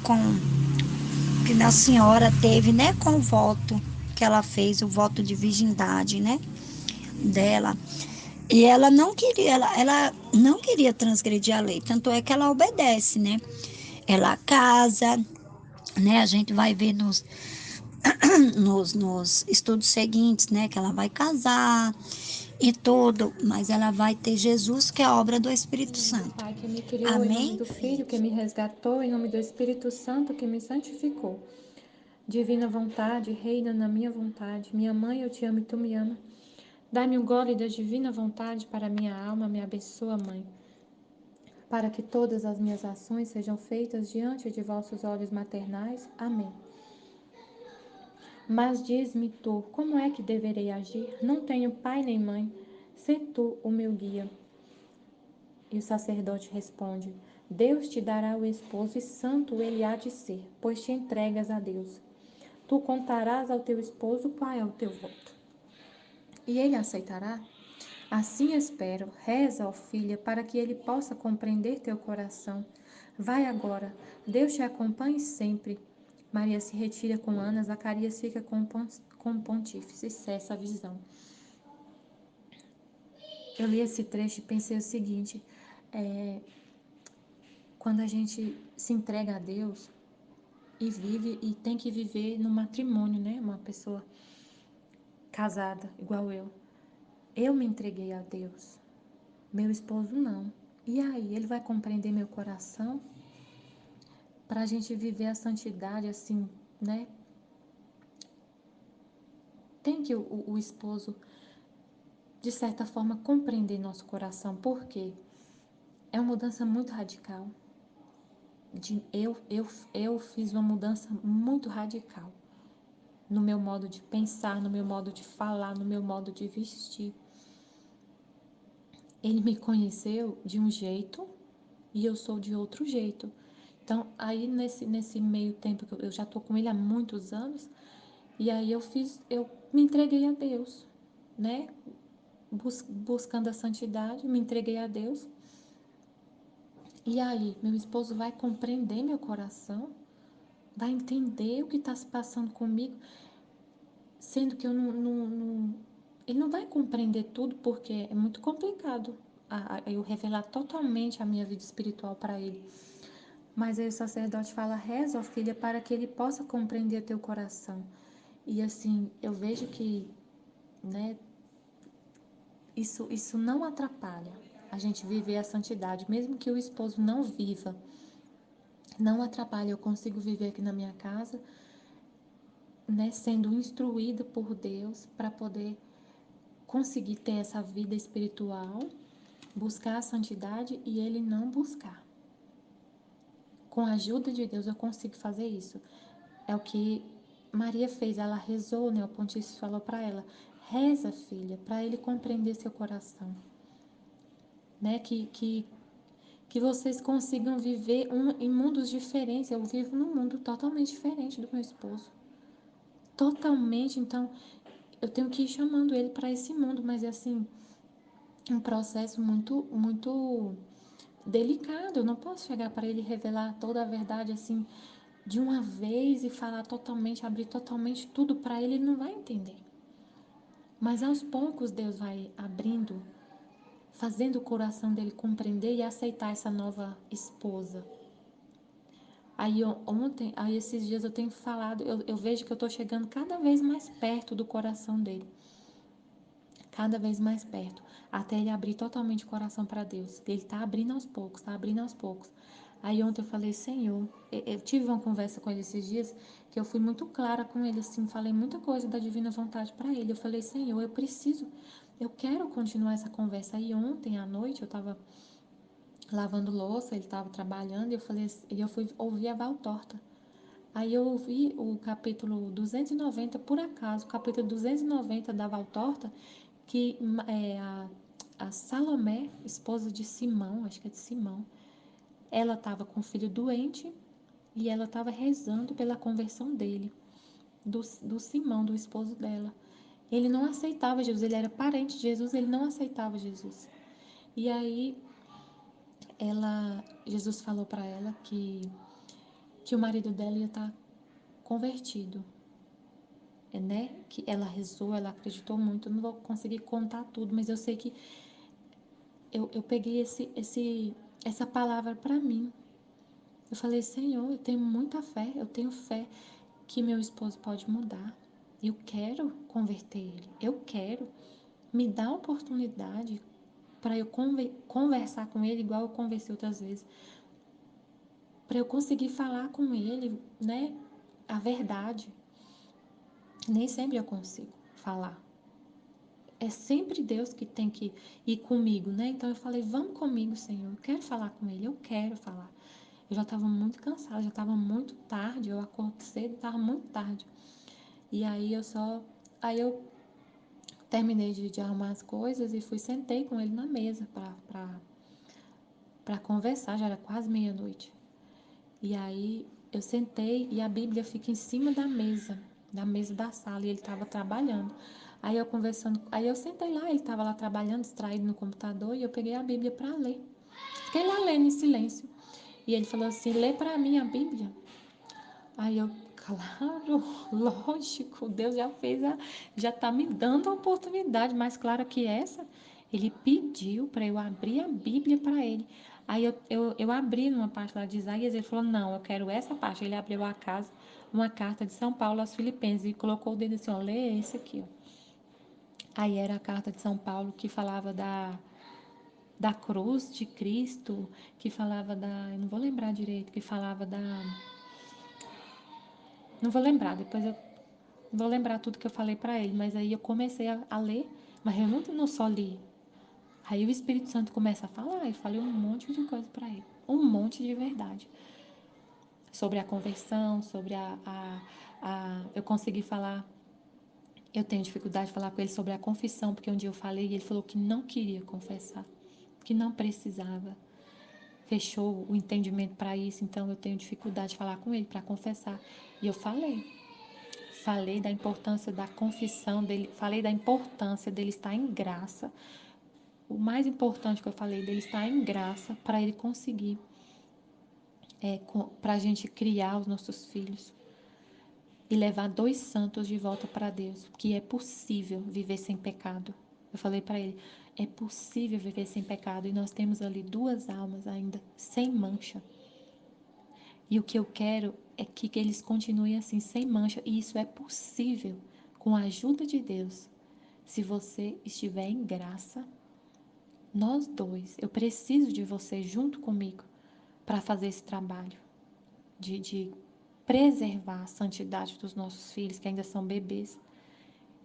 que Nossa Senhora teve, né, com o voto que ela fez, o voto de virgindade, né, dela. E ela não queria transgredir a lei, tanto é que ela obedece, né? Ela casa, né? A gente vai ver nos estudos seguintes, né? Que ela vai casar e tudo, mas ela vai ter Jesus, que é a obra do Espírito Em nome do Santo. Pai que me criou, em nome Amém, do Filho que filhos? me resgatou, em nome do Espírito Santo que me santificou. Divina vontade, reina na minha vontade. Minha mãe, eu te amo e tu me ama. Dai-me um gole da divina vontade para minha alma, me abençoa, Mãe. Para que todas as minhas ações sejam feitas diante de vossos olhos maternais. Amém. Mas diz-me tu, como é que deverei agir? Não tenho pai nem mãe, sê tu o meu guia. E o sacerdote responde: Deus te dará o esposo e santo ele há de ser, pois te entregas a Deus. Tu contarás ao teu esposo qual é o teu voto. E ele aceitará? Assim espero. Reza, ó filha, para que ele possa compreender teu coração. Vai agora. Deus te acompanhe sempre. Maria se retira com Ana, Zacarias fica com o pontífice. Cessa a visão. Eu li esse trecho e pensei o seguinte: quando a gente se entrega a Deus e vive e tem que viver no matrimônio, né? Uma pessoa casada, igual eu. Eu me entreguei a Deus. Meu esposo não. E aí, ele vai compreender meu coração para a gente viver a santidade assim, né? Tem que o esposo, de certa forma, compreender nosso coração, porque é uma mudança muito radical. Eu fiz uma mudança muito radical no meu modo de pensar, no meu modo de falar, no meu modo de vestir. Ele me conheceu de um jeito e eu sou de outro jeito. Então, aí nesse meio tempo que eu já tô com ele há muitos anos, e aí eu me entreguei a Deus, né? Buscando a santidade, me entreguei a Deus. E aí, meu esposo vai compreender meu coração, vai entender o que está se passando comigo, sendo que ele não vai compreender tudo porque é muito complicado eu revelar totalmente a minha vida espiritual para ele. Mas aí o sacerdote fala: reza, ó filha, para que ele possa compreender teu coração. E assim, eu vejo que, né, isso não atrapalha a gente viver a santidade, mesmo que o esposo não viva. Não atrapalha, eu consigo viver aqui na minha casa, né, sendo instruída por Deus para poder conseguir ter essa vida espiritual, buscar a santidade e ele não buscar. Com a ajuda de Deus eu consigo fazer isso. É o que Maria fez, ela rezou, né? O pontífice falou para ela: reza, filha, para ele compreender seu coração, né? Que vocês consigam viver em mundos diferentes. Eu vivo num mundo totalmente diferente do meu esposo. Totalmente, então eu tenho que ir chamando ele para esse mundo, mas é assim, um processo muito delicado. Eu não posso chegar para ele e revelar toda a verdade assim de uma vez e falar totalmente, abrir totalmente tudo para ele, ele não vai entender. Mas aos poucos Deus vai abrindo, fazendo o coração dele compreender e aceitar essa nova esposa. Aí esses dias eu tenho falado, eu vejo que eu estou chegando cada vez mais perto do coração dele. Cada vez mais perto, até ele abrir totalmente o coração para Deus. Ele está abrindo aos poucos, está abrindo aos poucos. Aí ontem eu falei, Senhor, eu tive uma conversa com ele esses dias, que eu fui muito clara com ele, assim, falei muita coisa da divina vontade para ele. Eu falei, Senhor, eu quero continuar essa conversa. Aí ontem à noite eu estava lavando louça, ele estava trabalhando, e eu fui ouvir a Valtorta. Aí eu ouvi o capítulo 290, por acaso, o capítulo 290 da Valtorta, que é a Salomé, esposa de Simão, acho que é de Simão, ela estava com o filho doente e ela estava rezando pela conversão dele, do Simão, do esposo dela. Ele não aceitava Jesus, ele era parente de Jesus, ele não aceitava Jesus. E aí Jesus falou para ela que o marido dela ia estar convertido, né? Que ela rezou, ela acreditou muito. Eu não vou conseguir contar tudo, mas eu sei que eu peguei essa palavra para mim. Eu falei, Senhor, eu tenho muita fé, eu tenho fé que meu esposo pode mudar. Eu quero converter ele, eu quero. Me dá a oportunidade para eu conversar com ele igual eu conversei outras vezes. Para eu conseguir falar com ele, né, a verdade. Nem sempre eu consigo falar. É sempre Deus que tem que ir comigo, né? Então eu falei, vamos comigo, Senhor. Eu quero falar com ele, eu quero falar. Eu já estava muito cansada, já estava muito tarde, eu acordo cedo, estava muito tarde. E aí eu terminei de arrumar as coisas e sentei com ele na mesa para conversar, já era quase meia-noite. E aí eu sentei e a Bíblia fica em cima da mesa da sala, e ele estava trabalhando. Aí eu sentei lá, ele estava lá trabalhando, distraído no computador, e eu peguei a Bíblia para ler. Fiquei lá lendo em silêncio. E ele falou assim: lê para mim a Bíblia. Aí eu, claro, lógico, Deus já está me dando a oportunidade mais clara que essa. Ele pediu para eu abrir a Bíblia para ele. Aí eu abri numa parte lá de Isaías, ele falou, não, eu quero essa parte. Ele abriu uma carta de São Paulo aos Filipenses e colocou o dedo assim, ó, lê esse aqui, ó. Aí era a carta de São Paulo que falava da cruz de Cristo, que falava eu não vou lembrar direito, que falava não vou lembrar, depois eu vou lembrar tudo que eu falei para ele, mas aí eu comecei a ler, mas eu não só li. Aí o Espírito Santo começa a falar, eu falei um monte de coisa para ele, um monte de verdade. Sobre a conversão, sobre eu consegui falar, eu tenho dificuldade de falar com ele sobre a confissão, porque um dia eu falei e ele falou que não queria confessar, que não precisava. Fechou o entendimento para isso, então eu tenho dificuldade de falar com ele para confessar. E eu falei da importância da confissão dele, falei da importância dele estar em graça. O mais importante que eu falei dele estar em graça para ele conseguir, para a gente criar os nossos filhos e levar 2 santos de volta para Deus, que é possível viver sem pecado. Eu falei para ele, é possível viver sem pecado, e nós temos ali 2 almas ainda sem mancha. E o que eu quero é que eles continuem assim, sem mancha, e isso é possível com a ajuda de Deus. Se você estiver em graça, nós 2, eu preciso de você junto comigo para fazer esse trabalho de preservar a santidade dos nossos filhos, que ainda são bebês.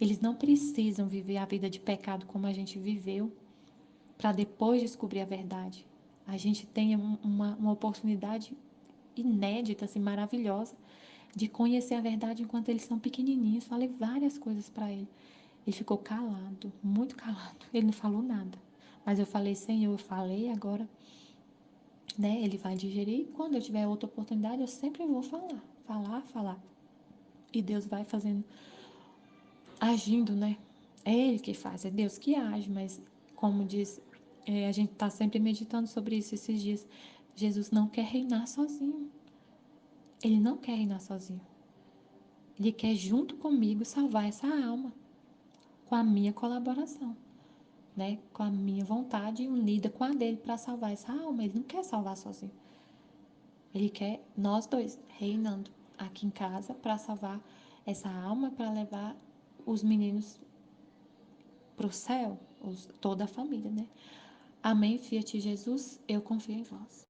Eles não precisam viver a vida de pecado como a gente viveu para depois descobrir a verdade. A gente tem uma oportunidade inédita, assim, maravilhosa, de conhecer a verdade enquanto eles são pequenininhos. Falei várias coisas para ele. Ele ficou calado, muito calado. Ele não falou nada. Mas eu falei, Senhor, eu falei, agora, né? Ele vai digerir. Quando eu tiver outra oportunidade, eu sempre vou falar, falar, falar. E Deus vai fazendo, agindo, né? É Ele que faz, é Deus que age, mas como diz, a gente está sempre meditando sobre isso esses dias. Jesus não quer reinar sozinho. Ele não quer reinar sozinho. Ele quer, junto comigo, salvar essa alma, com a minha colaboração, né? Com a minha vontade unida com a dele para salvar essa alma. Ele não quer salvar sozinho. Ele quer nós 2 reinando aqui em casa para salvar essa alma, para levar os meninos para o céu, toda a família, né? Amém, Fiat Jesus, eu confio em vós.